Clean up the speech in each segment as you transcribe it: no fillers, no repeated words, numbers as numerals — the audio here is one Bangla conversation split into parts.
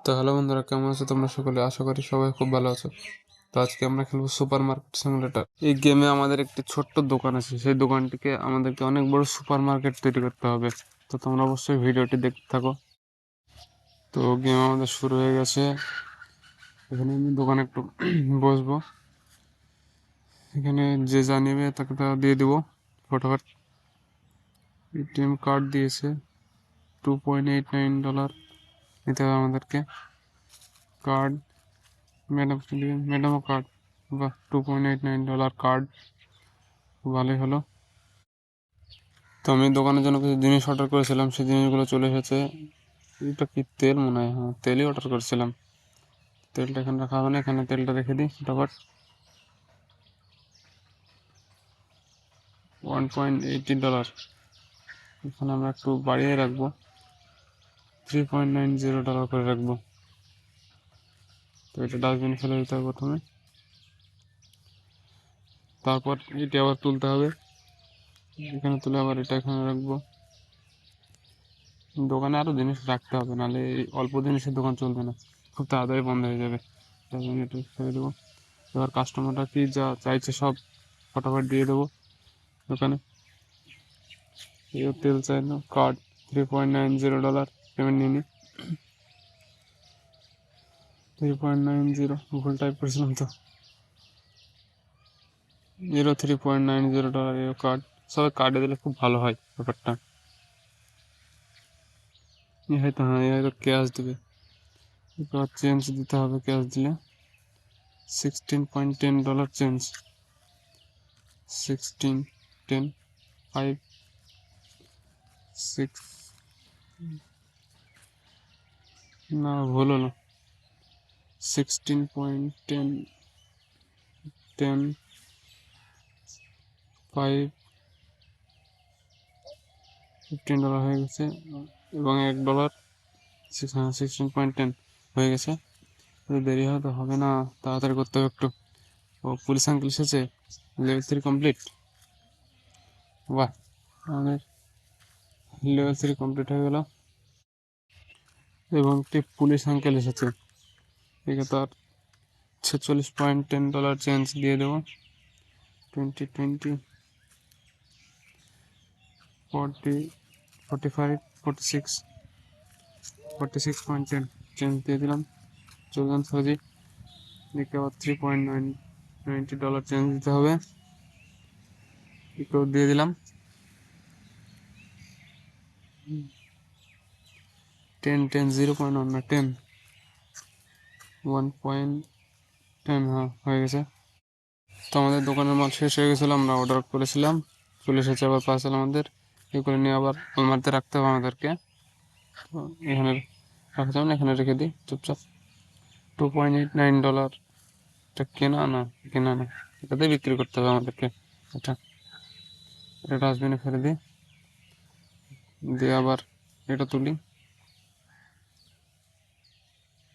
তো হ্যালো বন্ধুরা, কেমন আছো তোমরা সকলে? আশা করি সবাই খুব ভালো আছো। তো আজকে আমরা খেলবো সুপার মার্কেট সিমুলেটর। এই গেমে আমাদের একটি ছোট্ট দোকান আছে, সেই দোকানটিকে আমাদেরকে অনেক বড় সুপার মার্কেট তৈরি করতে হবে। তো তোমরা অবশ্যই ভিডিওটি দেখতে থাকো। তো গেম আমাদের শুরু হয়ে গেছে। এখানে আমি দোকানে একটু বসবো। এখানে যে যা নেবে তাকে তা দিয়ে দিব ফটোফট। এটিএম কার্ড দিয়েছে, $2.89 নিতে হবে আমাদেরকে। কার্ড ম্যাডামও কার্ড, বা $2.89 কার্ড, ভালোই হলো। তো আমি দোকানের জন্য কিছু জিনিস অর্ডার করেছিলাম, সেই জিনিসগুলো চলে এসেছে। এটা কি তেল মনে হয়? হ্যাঁ, তেলই অর্ডার করেছিলাম। তেলটা এখানে রাখা হবে না, এখানে তেলটা রেখে দিই ফটাফট। $1.80, এখানে আমরা একটু বাড়িয়ে রাখবো, $3.90 করে রাখবো। তো এটা ডাস্টবিনে ফেলে দিতে হবে প্রথমে, তারপর এটি আবার তুলতে হবে। এখানে তুলে আবার এটা এখানে রাখবো। দোকানে আরও জিনিস রাখতে হবে, নাহলে এই অল্প জিনিসের দোকান চলবে না, খুব তাড়াতাড়ি বন্ধ হয়ে যাবে। তাই জন্য এটা ছেড়ে দেবো। এবার কাস্টমাররা কি যা চাইছে সব ফটাফট দিয়ে দেবো দোকানে। এই তেল চাইলো, কার্ড, $3.90 পেমেন্ট নিয়ে নিই। 3.90, ভুল টাইপ করেছিলাম তো। $3.90 এর কার্ড। সবাই কার্ডে দিলে খুব ভালো হয় ব্যাপারটা। হয়তো ক্যাশ দেবে, এবার চেঞ্জ দিতে হবে। ক্যাশ দিলে $16.10 চেঞ্জ, 16, 10, 5, 6, না ভুল হলো। 16.10, 10, 5, $15 হয়ে গেছে, এবং $1, 16.10 হয়ে গেছে। দেরি হয়তো হবে না, তাড়াতাড়ি করতে হবে একটু। ও, পুলিশ আঙ্কেল এসেছে। Level 3 complete. বাহ, আমাদের লেভেল 3 কমপ্লিট হয়ে গেল, এবং একটি পুলিশ আঙ্কেল এসেছে। একে তার $46.10 চেঞ্জ দিয়ে দেবো। 20, 20, 40, 45, 46, 46.10 চেঞ্জ দিয়ে দিলাম। চলুন সহজেই দেখতে আবার $3.90 চেঞ্জ দিতে হবে। একটু দিয়ে দিলাম। 10, 10, 0.1 না 10, 1.10, হ্যাঁ হয়ে গেছে। তো আমাদের দোকানের মাল শেষ হয়ে গেছিলো, আমরা অর্ডার করেছিলাম, চলে এসেছে আবার পার্সেল আমাদের। এগুলো নিয়ে আবার আলমারিতে রাখতে হবে আমাদেরকে। তো এখানে রাখা যাবে না, এখানে রেখে দিই চুপচাপ। $2.89, এটা কেনা না, এটাতেই বিক্রি করতে হবে আমাদেরকে। এটা ডাস্টবিনে ফেলে দিই, দিয়ে আবার এটা তুলি।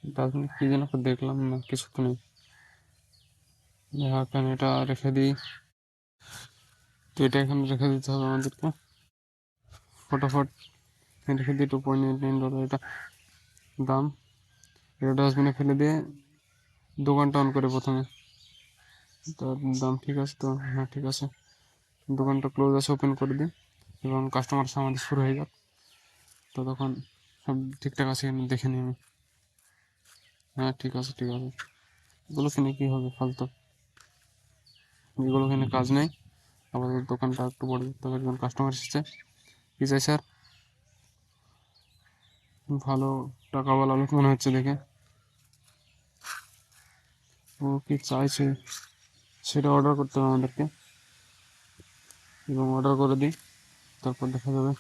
ডাস্টবিনে কি যেন দেখলাম না, কিছু তো নেই। এখানে এটা রেখে দিই। তো এটা এখানে রেখে দিতে হবে আমাদেরকে ফটাফট। রেখে দিই $2.89 এটা দাম। এটা ডাস্টবিনে ফেলে দিয়ে দোকানটা অন করে প্রথমে। তার দাম ঠিক আছে তো? হ্যাঁ ঠিক আছে। দোকানটা ক্লোজ আছে, ওপেন করে দিই, এবং কাস্টমার আমাদের শুরু হয়ে যাক। তো তখন সব ঠিকঠাক আছে কিনা দেখে নিই আমি। হ্যাঁ ঠিক আছে ঠিক আছে। এগুলো কিনে কী হবে ফালতু, এগুলো কিনে কাজ নেই। আমাদের দোকানটা একটু বড় করতে হবে। একজন কাস্টমার এসেছে, কী চাই স্যার? ভালো টাকাওয়ালা লোক মনে হচ্ছে দেখে। ও কি চাইছে সেটা অর্ডার করতে হবে আমাদেরকে, এবং অর্ডার করে দিই, তারপর দেখা যাবে।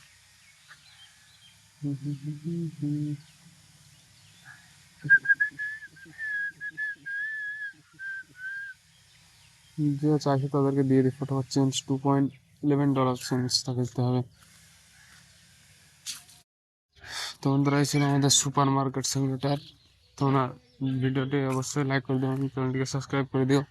যে চাইছে তাদেরকে দিয়ে দিই ফটোফট চেঞ্জ। $2.11 চেঞ্জ তাকে দিতে হবে। তো বন্ধুরা, এই ছিল আমাদের সুপার মার্কেট সিমুলেটার। তোমরা ভিডিওটি অবশ্যই লাইক করে দিও, চ্যানেলটিকে সাবস্ক্রাইব করে দিও।